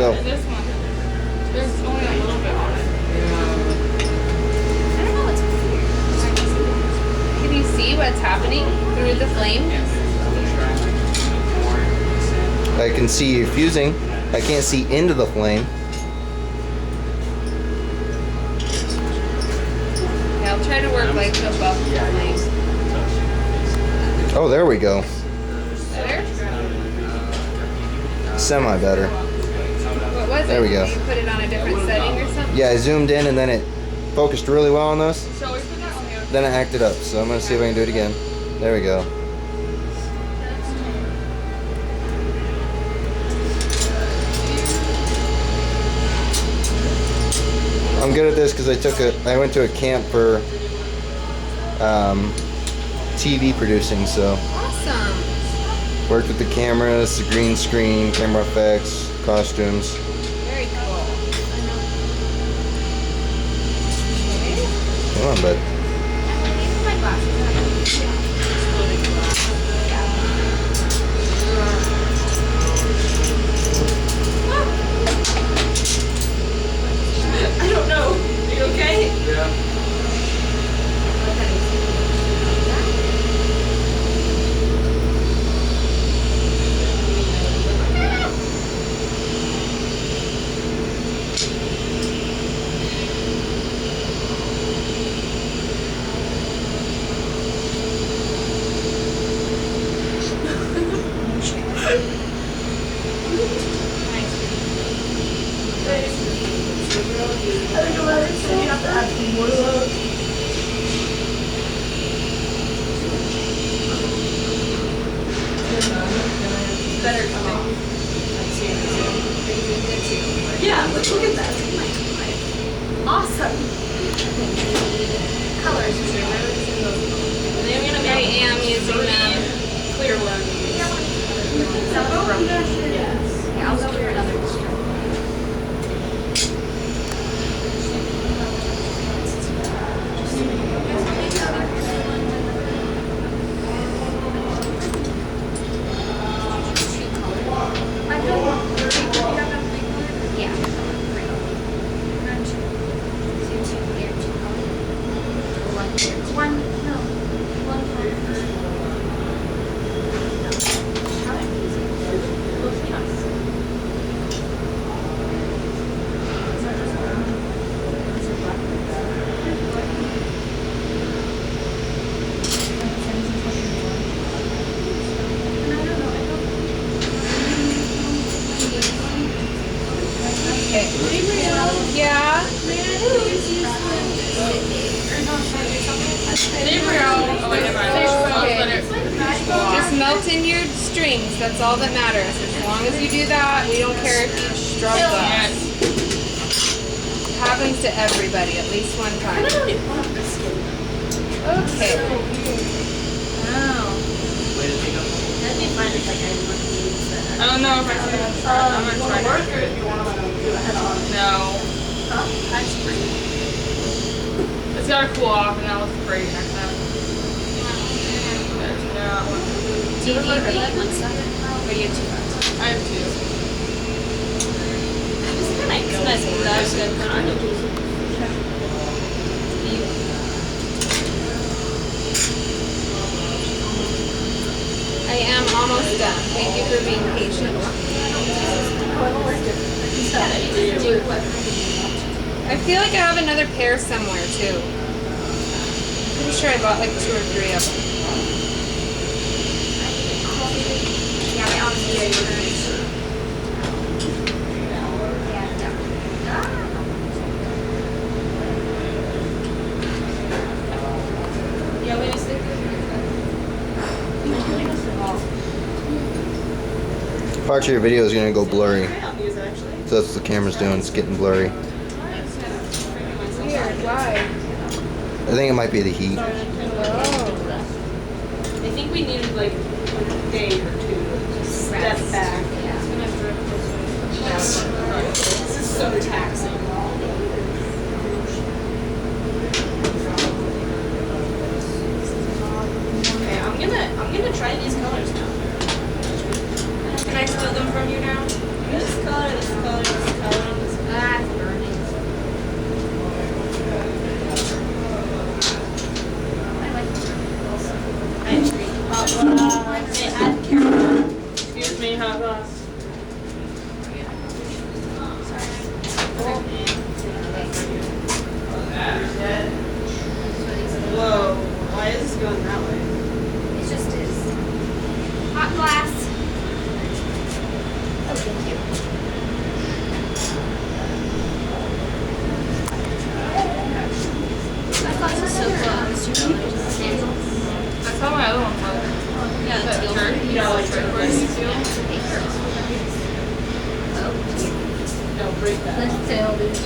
Go. And this one, there's only a little bit on it. I don't know what's weird. Can you see what's happening through the flame? I can see you fusing. I can't see into the flame. Yeah, I'll try to work like above the flame. Oh, there we go. Better? Semi better. What was it? There we go. You put it on a different setting or something? Yeah, I zoomed in and then it focused really well on this. So we put that on the other. Then it acted up. So I'm gonna see if I can do it again. There we go. I'm good at this because I went to a camp for TV producing, so Awesome. worked with the cameras, the green screen, camera effects, costumes. Very cool. Come on, bud. These are my glasses. I don't know. Are you okay? Yeah. Better come off. Yeah, let's look at that. Awesome. Colors. And then I'm gonna I make am using them. clear one. Yes. Yeah, I'll go for another. Okay. Yeah. Oh, wait, never mind. Just melt in your strings. That's all that matters. As long as you do that, we don't care if you struggle. Yes. Happens to everybody at least one time. Okay. Oh. That'd be fun if like I looked at these. I don't know if I can try. I'm gonna try. No. It's gotta cool off and that looks great next time. Yeah. Do you need one side? Or you have two sides? I have two. It's nice. That's good. I am almost done. Thank you for being patient. I feel like I have another pair somewhere too. I'm pretty sure I bought like 2 or 3 of them. Yeah, maybe stick Parts of your video is gonna go blurry. these actually. So that's what the camera's doing. It's getting blurry. Weird. Why? I think it might be the heat. Oh. I think we needed like a day or two to step back. This is so taxing. Okay, I'm gonna try these colors now. Can I steal them from you now? This color, you. That class is so close. That's how my other one was. Yeah, That teal. turn, you know, like turquoise teal. No, break that. Let's tail, dude.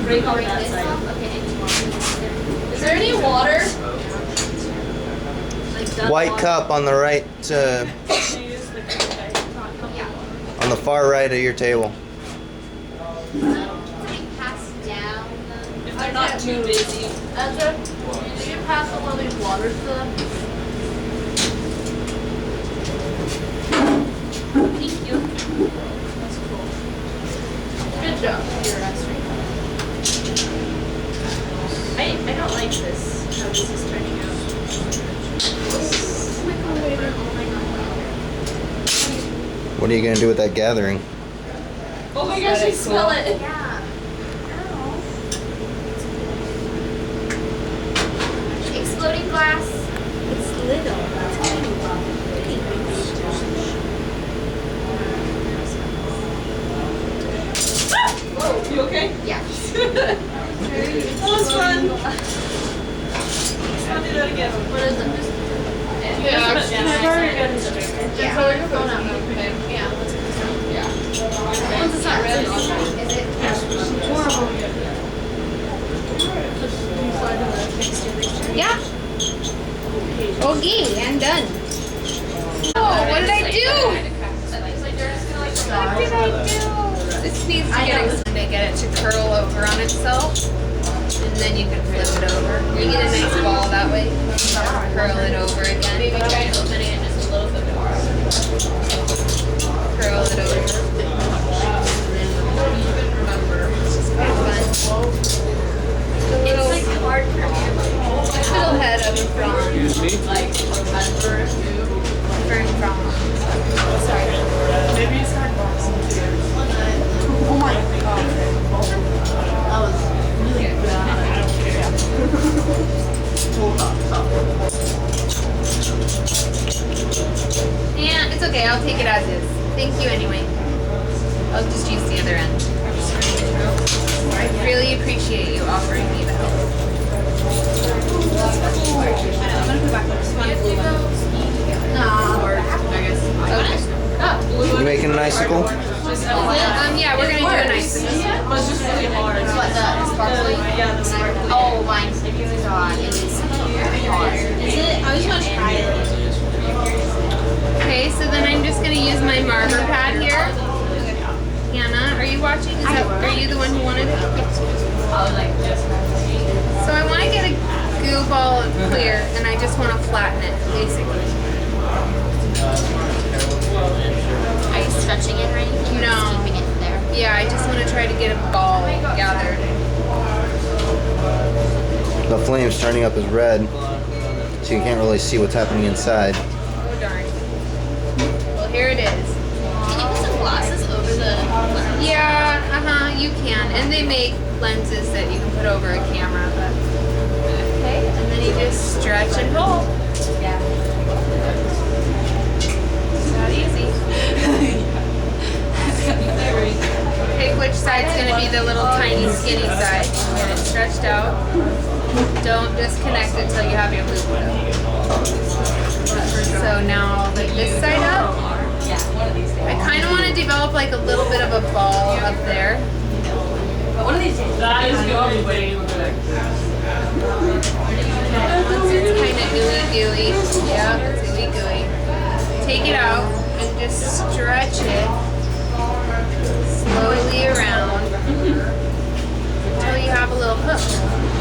Break on Break that this side. off? Okay. Is there any water? Like done White water. cup on the right, Can you use the cup? on the far right of your table. Pass down. If they're not too busy. Ezra, did you pass all of these waters to them? Thank you. That's cool. Good job. You're answering. I don't like this. How this is turning out. What are you gonna do with that gathering? Oh my gosh, I smell it. Yeah. Exploding glass. It's little. Whoa, you okay? Yeah. That was fun. Let's not do that again. What is it? Yeah, Yeah. Phone up. Yeah. Once it's not red, is it? Yeah. Okay, I'm done. Oh, what did I do? What did I do? This needs to get it to curl over on itself, and then you can flip it over. You get a nice ball that way. Curl it over again. Maybe try opening it just a little bit more. Curl it over. It's just kind of fun. The It's little, like hard for me. little head of a prawn. Like, remember to. Fern prawn. Maybe it's not Boston too. Oh my god. That was really bad. Yeah, it's okay. I'll take it as is. Thank you anyway. I'll just use the other end. I really appreciate you offering me the help. I'm gonna put back this one. No, or I guess. Okay. You making an icicle? Yeah, we're gonna do an icicle. It was just really hard. What, the sparkly? Yeah, the sparkly. Oh, mine. God, it is hard. Is it? I was gonna try it. Okay, so then I'm just gonna use my marker pad here. Hannah, are you watching? Are you the one who wanted it? I was like, just. So I want to get a goo ball clear, and I just want to flatten it, basically. Are you stretching it or anything? No. Just keeping it there. Yeah, I just want to try to get a ball gathered. The flame's turning up as red, so you can't really see what's happening inside. Oh darn. Well, here it is. Can you put some glasses over the lens? Yeah, you can. And they make lenses that you can put over a camera, but okay, and then you just stretch and pull. Yeah. It's not easy. Pick which side's gonna be the little tiny skinny side. Get it stretched out. Don't disconnect it till you have your loop up. So now I'll lift this side up. I kind of want to develop like a little bit of a ball up there. One of these days. That is going way Once it's kind of gooey gooey. Yeah, it's gooey gooey. Take it out and just stretch it slowly around until you have a little hook.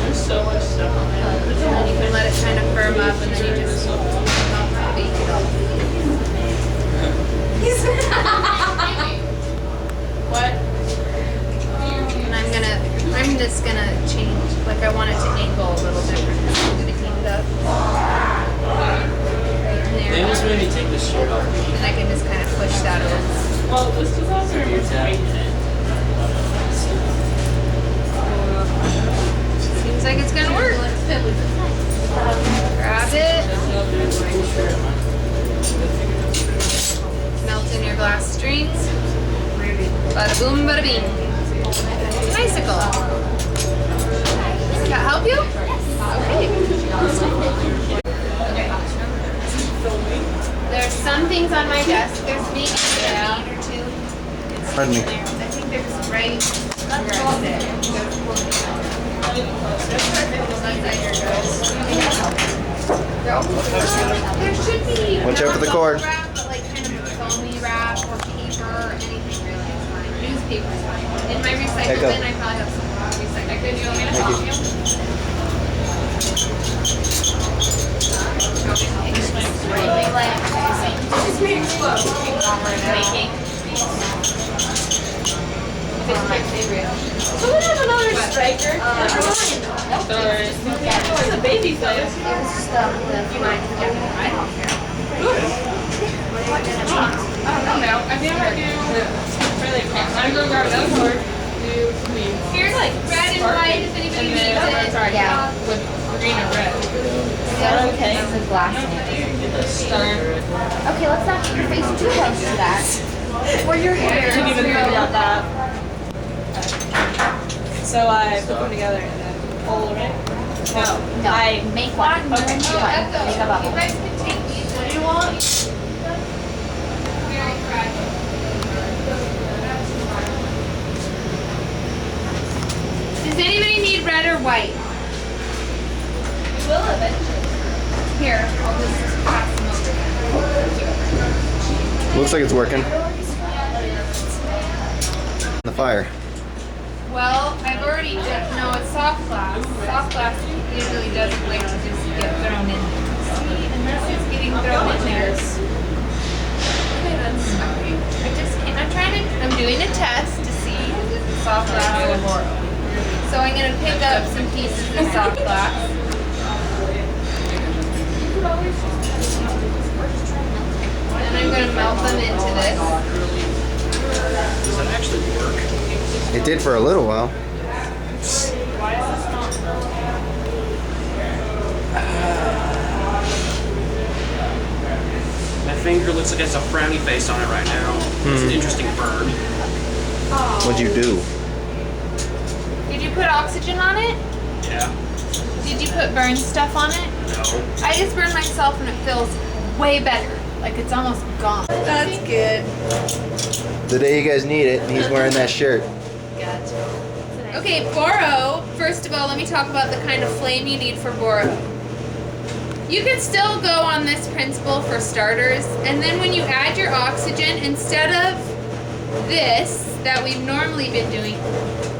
There's so much stuff on there. And then you can let it kind of firm up and then you just bake it up. What? And I'm just gonna change, like I want it to angle a little different. I'm gonna heat it up. Right in They just there. made me take this shirt off. And I can just kind of push that over. Well, this is also your weight in it. Seems like it's gonna work. Grab it. Melt in your glass strings. Bada boom, bada bing. Bicycle. Can I help you? Okay. There's some things on my desk. There's maybe a meat or two. Pardon me. I think there's right there should be Watch out for the cord. wrap, but like kind of foamy wrap or paper or anything really is fine. Newspaper is fine. In my recycle Echo. bin, I probably have some recycle. Good, you want me to Thank help you. you? It's my favorite. So we have another striker. Never mind. Sorry. It's a baby face. I don't care. I don't know. I think I do. Really, I'm gonna grab another card. Here's like red and white if anybody needs it. Yeah. With green and red. Okay. This is glass. Star. Okay, let's not get your face too close to that. Or your hair. I didn't even think about that. So I put them together and then pull it. No. No, I make one. Oh, Make a Echo, bubble. you guys can take these. What do you want? Very fragile. Does anybody need red or white? We will eventually. Here, I'll just pass them over. Looks like it's working. The fire. Well, I've already done, no, it's soft glass. Soft glass usually doesn't like to just get thrown in there. See, and this is getting thrown in there. Okay, that's okay. I'm doing a test to see if this is soft glass or Boro. So I'm gonna pick up some pieces of soft glass. And I'm gonna melt them into this. Does it actually work? It did for a little while. My finger looks like it has a frowny face on it right now. It's an interesting burn. What'd you do? Did you put oxygen on it? Yeah. Did you put burn stuff on it? No. I just burned myself and it feels way better. Like it's almost gone. That's good. The day you guys need it, and he's wearing that shirt. Okay, Boro. First of all, let me talk about the kind of flame you need for Boro. You can still go on this principle for starters, and then when you add your oxygen, instead of this that we've normally been doing,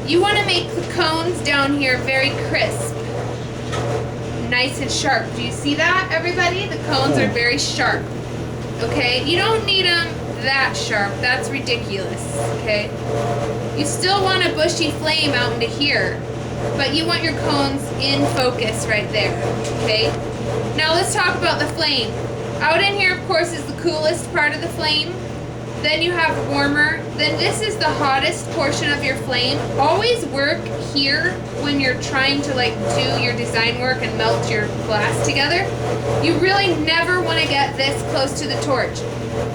you want to make the cones down here very crisp. Nice and sharp. Do you see that, everybody? The cones are very sharp. Okay? You don't need them that sharp. That's ridiculous. Okay? You still want a bushy flame out into here, but you want your cones in focus right there. Okay? Now let's talk about the flame. Out in here, of course, is the coolest part of the flame. Then you have warmer. Then this is the hottest portion of your flame. Always work here when you're trying to like do your design work and melt your glass together. You really never want to get this close to the torch.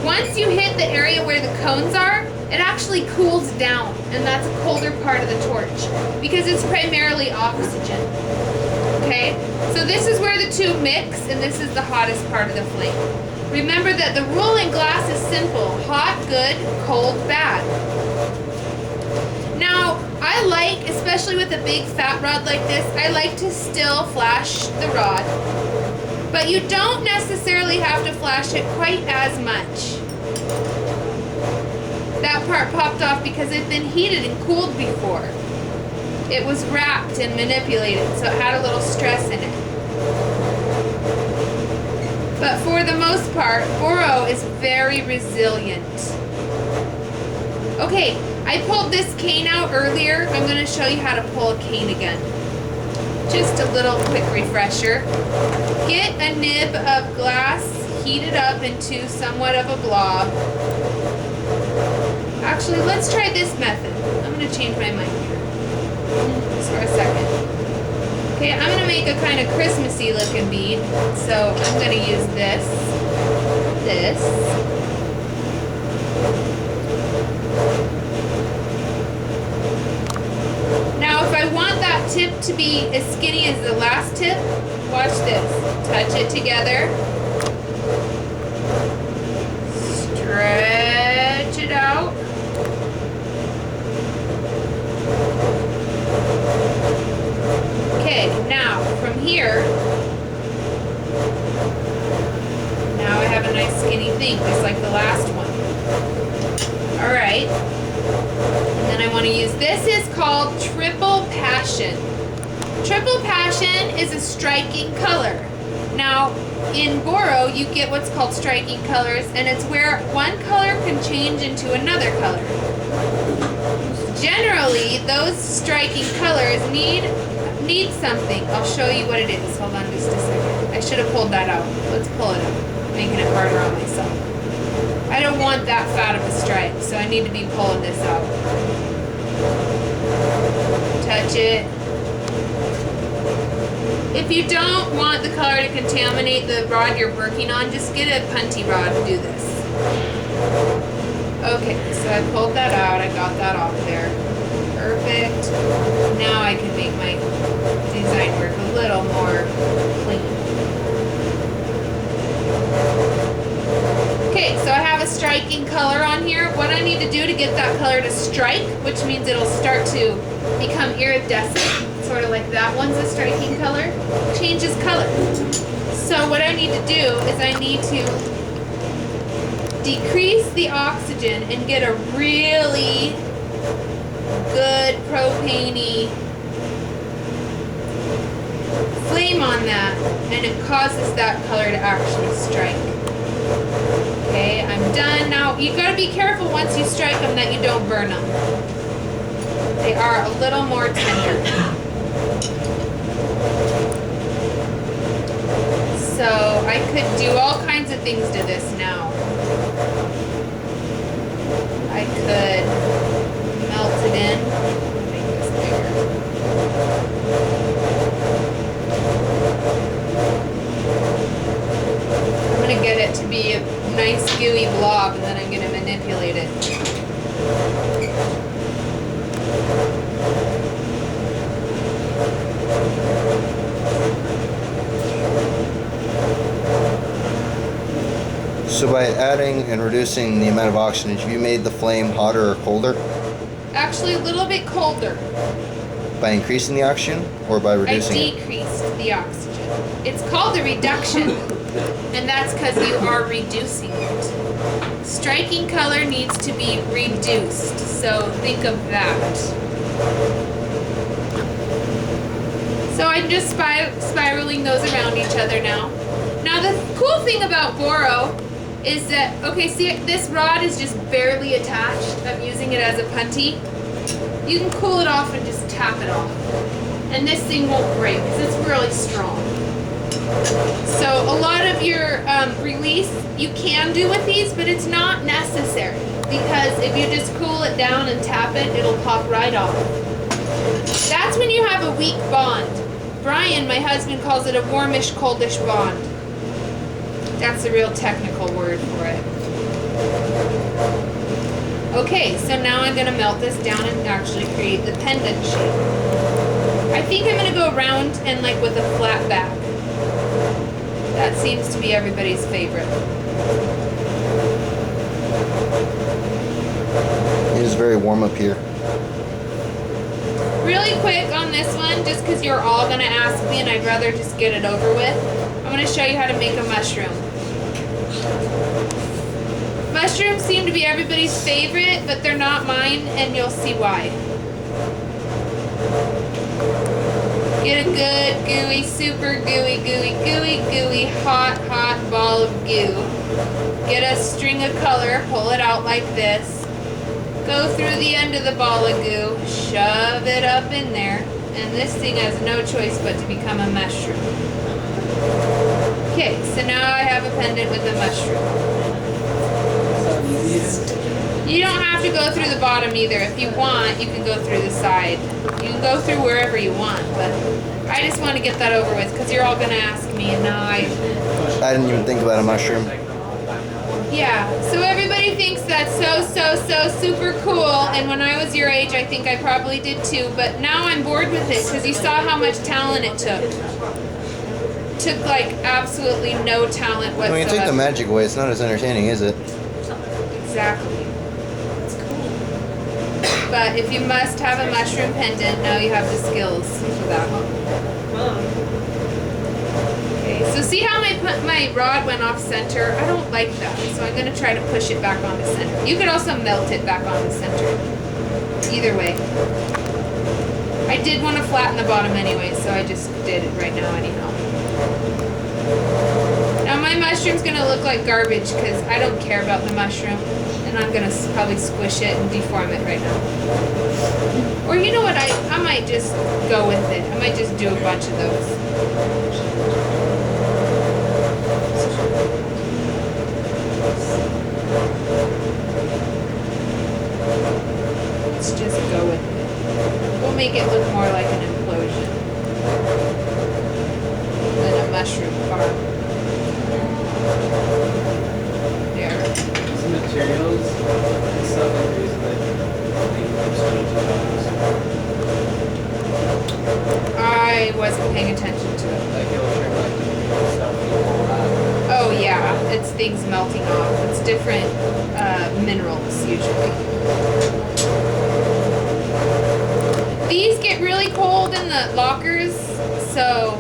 Once you hit the area where the cones are, it actually cools down, and that's a colder part of the torch because it's primarily oxygen. Okay? So this is where the two mix, and this is the hottest part of the flame. Remember that the rule in glass is simple. Hot, good, cold, bad. Now, I like, especially with a big fat rod like this, I like to still flash the rod. But you don't necessarily have to flash it quite as much. That part popped off because it'd been heated and cooled before. It was wrapped and manipulated, so it had a little stress in it. But for the most part, Boro is very resilient. Okay, I pulled this cane out earlier. I'm going to show you how to pull a cane again. Just a little quick refresher. Get a nib of glass, heat it up into somewhat of a blob. Actually, let's try this method. I'm going to change my mind here. Just for a second. Okay, I'm going to make a kind of Christmassy looking bead. So I'm going to use this. tip to be as skinny as the last tip. Watch this. Touch it together. Stretch it out. Okay, now from here, now I have a nice skinny thing, just like the last one. Alright. And then I want to use, this is called Triple Passion. Triple Passion is a striking color. Now, in Boro, you get what's called striking colors, and it's where one color can change into another color. Generally, those striking colors need something. I'll show you what it is. Hold on just a second. I should have pulled that out. Let's pull it out. Making it harder on myself. I don't want that fat of a stripe, so I need to be pulling this out. Touch it. If you don't want the color to contaminate the rod you're working on, just get a punty rod and do this. Okay, so I pulled that out. I got that off there. Perfect. Now I can make my design work a little more clean. Okay, so I have a striking color on here. What I need to do to get that color to strike, which means it'll start to become iridescent, sort of like that one's a striking color, changes color. So what I need to do is I need to decrease the oxygen and get a really good propane-y flame on that, and it causes that color to actually strike. Okay, I'm done. Now, you gotta be careful once you strike them that you don't burn them. They are a little more tender. So, I could do all kinds of things to this now. I could melt it in. Make this bigger. I'm going to get it to be a nice gooey blob, and then I'm going to manipulate it. So by adding and reducing the amount of oxygen, have you made the flame hotter or colder? Actually, a little bit colder. By increasing the oxygen or by I reducing it? decreased the oxygen. It's called a reduction, and that's because you are reducing it. Striking color needs to be reduced, so think of that. So I'm just spiraling those around each other now. Now the cool thing about Boro is that, okay, see, this rod is just barely attached. I'm using it as a punty. You can cool it off and just tap it off. And this thing won't break because it's really strong. So a lot of your release you can do with these, but it's not necessary. Because if you just cool it down and tap it, it'll pop right off. That's when you have a weak bond. Brian, my husband, calls it a warmish, coldish bond. That's the real technical word for it. Okay, so now I'm going to melt this down and actually create the pendant shape. I think I'm going to go around and like with a flat back. That seems to be everybody's favorite. It is very warm up here. Really quick on this one, just because you're all going to ask me and I'd rather just get it over with, I'm going to show you how to make a mushroom. Mushrooms seem to be everybody's favorite, but they're not mine, and you'll see why. Get a good, gooey, super gooey, hot ball of goo. Get a string of color, pull it out like this. Go through the end of the ball of goo, shove it up in there, and this thing has no choice but to become a mushroom. Okay, so now I have a pendant with a mushroom. You don't have to go through the bottom either. If you want, you can go through the side. You can go through wherever you want, but I just want to get that over with because you're all going to ask me, and now I didn't even think about a mushroom. Yeah, so everybody thinks that's so super cool, and when I was your age, I think I probably did too, but now I'm bored with it because you saw how much talent it took. Took like absolutely no talent whatsoever. When you take the magic away, it's not as entertaining, is it? Exactly. But if you must have a mushroom pendant, now you have the skills for that. Okay, so see how my rod went off center? I don't like that, so I'm going to try to push it back on the center. You could also melt it back on the center. Either way. I did want to flatten the bottom anyway, so I just did it right now anyhow. Now my mushroom's going to look like garbage because I don't care about the mushroom. And I'm going to probably squish it and deform it right now. Or you know what, I might just go with it. I might just do a bunch of those. Let's just go with it. We'll make it look more like an implosion than a mushroom farm. There. Some materials and stuff like these that I wasn't paying attention to it. like it'll turn like stuff Oh yeah, it's things melting off. It's different minerals usually. These get really cold in the lockers, so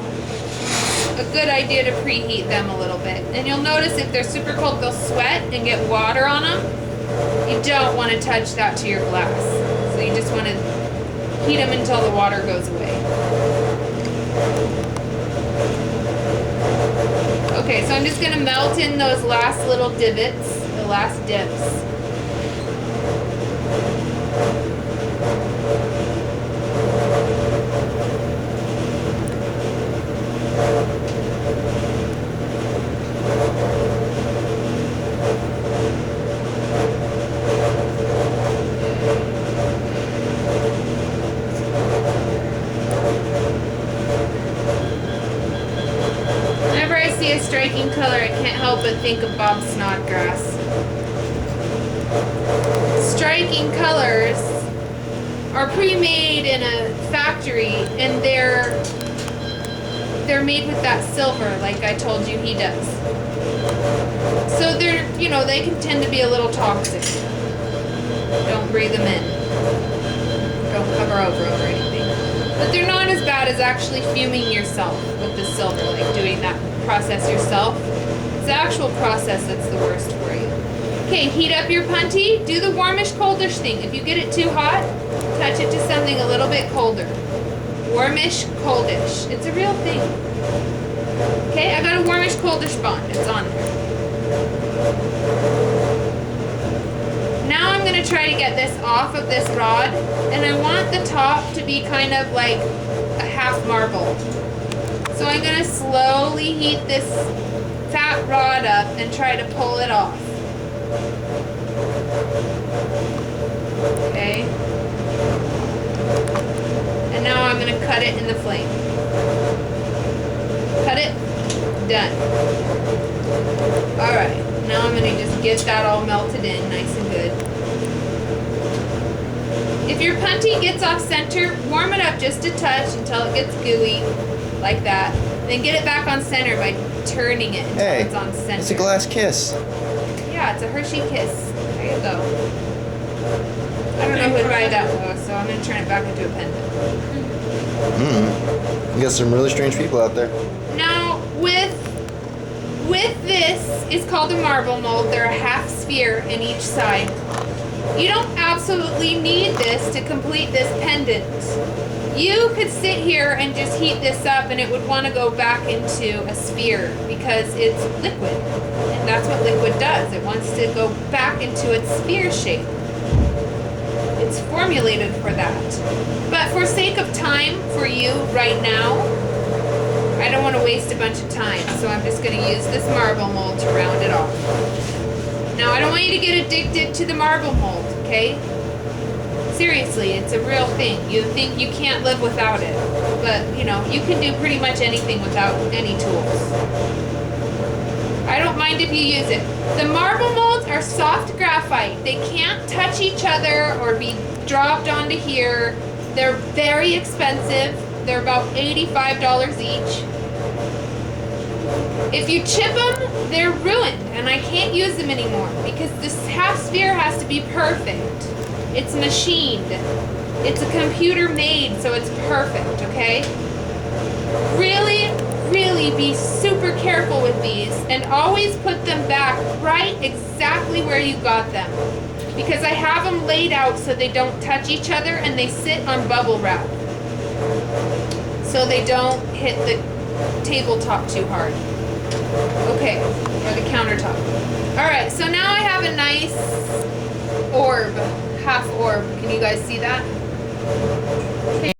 a good idea to preheat them a little bit. And you'll notice if they're super cold, they'll sweat and get water on them. You don't want to touch that to your glass. So you just want to heat them until the water goes away. Okay, so I'm just going to melt in those last little divots, the last dips. Whenever I see a striking color, I can't help but think of Bob Snodgrass. Striking colors are pre-made in a factory, and they're made with that silver, like I told you he does. So they're, you know, they can tend to be a little toxic. Don't breathe them in. Don't cover over them or anything. But they're not as bad as actually fuming yourself with the silver, like doing that process yourself. It's the actual process that's the worst for you. Okay, heat up your punty. Do the warmish coldish thing. If you get it too hot, touch it to something a little bit colder. Warmish coldish. It's a real thing. Okay, I got a warmish coldish bond. It's on there. Now I'm going to try to get this off of this rod, and I want the top to be kind of like a half marble. So I'm going to slowly heat this fat rod up and try to pull it off. Okay. And now I'm going to cut it in the flame. Cut it. Done. Alright. Now I'm going to just get that all melted in nice and good. If your punty gets off center, warm it up just a touch until it gets gooey, like that. Then get it back on center by turning it until it's on center. It's a glass kiss. Yeah, it's a Hershey Kiss. There you go. I don't know who'd ride that though, so I'm going to turn it back into a pendant. You got some really strange people out there. Now, with this, it's called a marble mold. They're a half sphere in each side. You don't absolutely need this to complete this pendant. You could sit here and just heat this up and it would want to go back into a sphere because it's liquid. And that's what liquid does. It wants to go back into its sphere shape. It's formulated for that. But for sake of time for you right now, I don't want to waste a bunch of time, so I'm just going to use this marble mold to round it off. Now, I don't want you to get addicted to the marble mold, okay? Seriously, it's a real thing. You think you can't live without it, but, you know, you can do pretty much anything without any tools. I don't mind if you use it. The marble molds are soft graphite. They can't touch each other or be dropped onto here. They're very expensive. They're about $85 each. If you chip them, they're ruined and I can't use them anymore because this half sphere has to be perfect. It's machined. It's a computer made, so it's perfect, okay? Really, really be super careful with these and always put them back right exactly where you got them. Because I have them laid out so they don't touch each other and they sit on bubble wrap. So they don't hit the tabletop too hard. Okay, or the countertop. Alright, so now I have a nice orb, half orb. Can you guys see that? Okay.